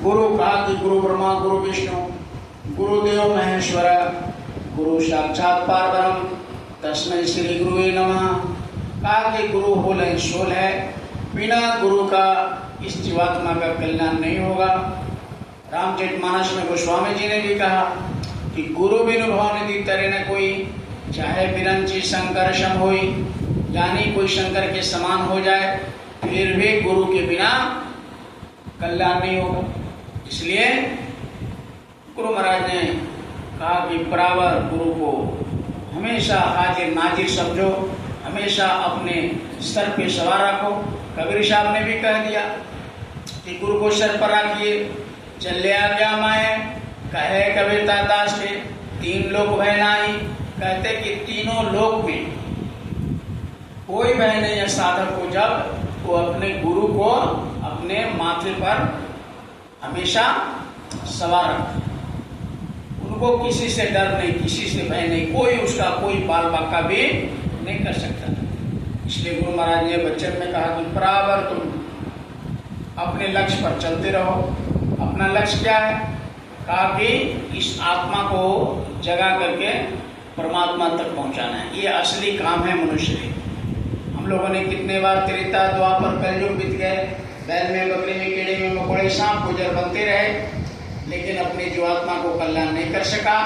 गुरु कहा कि गुरु ब्रह्मा गुरु विष्णु गुरुदेव महेश्वर गुरु साक्षात परब्रह्म तस्मै श्री गुरुवे नमः। कहा कि गुरु होल है सोल है, बिना गुरु का इस जीवात्मा का कल्याण नहीं होगा। रामचरितमानस में गोस्वामी जी ने भी कहा कि गुरु बिनु भवनिधि तरे न कोई, चाहे बिरंची शंकर सम होई, यानी कोई शंकर के समान हो जाए फिर भी गुरु के बिना कल्याण नहीं होगा। इसलिए गुरु महाराज ने कहा कि बराबर गुरु को हमेशा हाजिर नाजिर समझो, हमेशा अपने सर पे सवार रखो। कबीर साहब ने भी कह दिया कि गुरु को सर पर रखिए, चले आ गया माए कहे कबीर दास के तीन लोग भय नाही। कहते कि तीनों लोक में कोई भय नहीं है साधक को जब वो अपने गुरु को अपने माथे पर हमेशा सवार रखे। उनको किसी से डर नहीं, किसी से भय नहीं, कोई उसका कोई बाल बाका भी नहीं कर सकता। इसलिए गुरु महाराज ने वचन में कहा कि बराबर तुम अपने लक्ष्य पर चलते रहो। अपना लक्ष्य क्या है? कहा कि इस आत्मा को जगा करके परमात्मा तक पहुंचाना है। ये असली काम है मनुष्य के। हम लोगों ने कितने बार त्रेता द्वापर कलयुग बीत गए, बैल में बकरी में कीड़े में मकोड़े सांप गुजर बनते रहे, लेकिन अपनी जीवात्मा को कल्याण नहीं कर सका।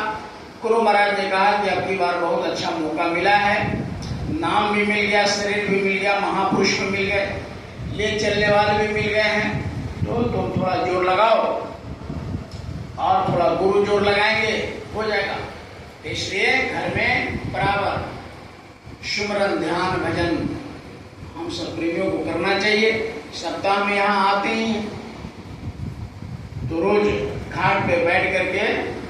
गुरु महाराज ने कहा कि अब की बार बहुत अच्छा मौका मिला है, नाम भी मिल गया, शरीर भी मिल गया, महापुरुष भी मिल गए, ले चलने वाले भी मिल गए हैं, तो तुम थोड़ा जोर लगाओ और थोड़ा गुरु जोर लगाएंगे हो जाएगा। इसलिए घर में बराबर सुमरन ध्यान भजन हम सब प्रेमियों को करना चाहिए। सप्ताह में यहाँ आते ही तो रोज घाट पे बैठ करके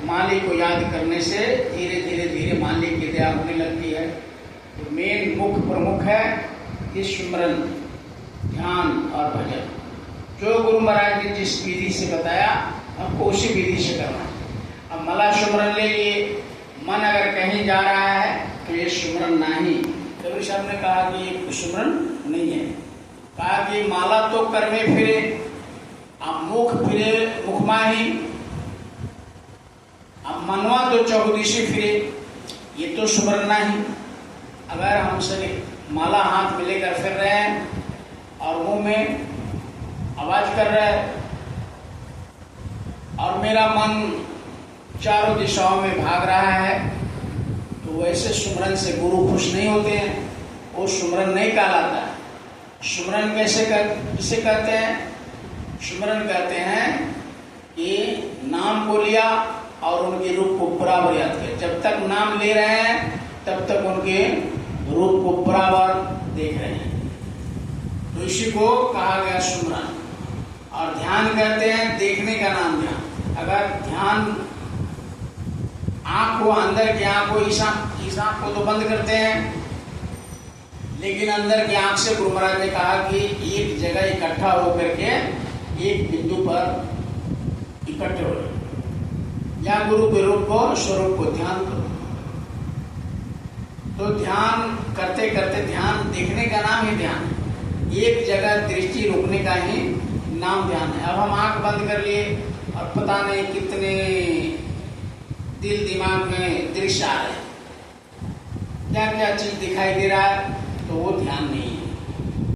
मालिक को याद करने से धीरे धीरे धीरे मालिक की दया होने लगती है। तो मेन मुख्य प्रमुख है ये सुमरन ध्यान और भजन। जो गुरु महाराज ने जिस विधि से बताया हमको उसी विधि से करना है। अब मला सुमरन ले लिए, मन अगर कहीं जा रहा है तो ये सुमरन नहीं। कबीर साहब ने कहा कि ये सुमरन नहीं है। कहा कि माला तो कर में फिरे, अब मुख फिरे मुखमा ही, अब मनवा तो चौदिशी फिरे, ये तो सुमरन नहीं। अगर हम सभी माला हाथ में लेकर फिर रहे हैं और मुंह में आवाज कर रहा है और मेरा मन चारों दिशाओं में भाग रहा है, तो वैसे सुमरन से गुरु खुश नहीं होते हैं, वो सुमरन नहीं कहलाता है। सुमरन किसे कहते हैं? सुमरन कहते हैं कि नाम को लिया और उनके रूप को बराबर याद किया। जब तक नाम ले रहे हैं तब तक उनके रूप को बराबर देख रहे हैं, तो इसी को कहा गया सुमरन। और ध्यान कहते हैं देखने का नाम ध्यान। अगर ध्यान आँख को अंदर की आँख को इस आँख को तो बंद करते हैं, लेकिन अंदर की आँख से गुरु महाराज ने कहा कि एक जगह इकट्ठा होकर के एक बिंदु पर इकट्ठे हो या गुरु के रूप को स्वरूप को ध्यान करो। तो ध्यान करते करते ध्यान देखने का नाम ही ध्यान है, एक जगह दृष्टि रुकने का ही नाम ध्यान है। अब हम आंख बंद कर लिए और पता नहीं कितने दिल दिमाग में दृश्य आ रहे हैं, क्या क्या चीज दिखाई दे रहा है, तो वो ध्यान नहीं है।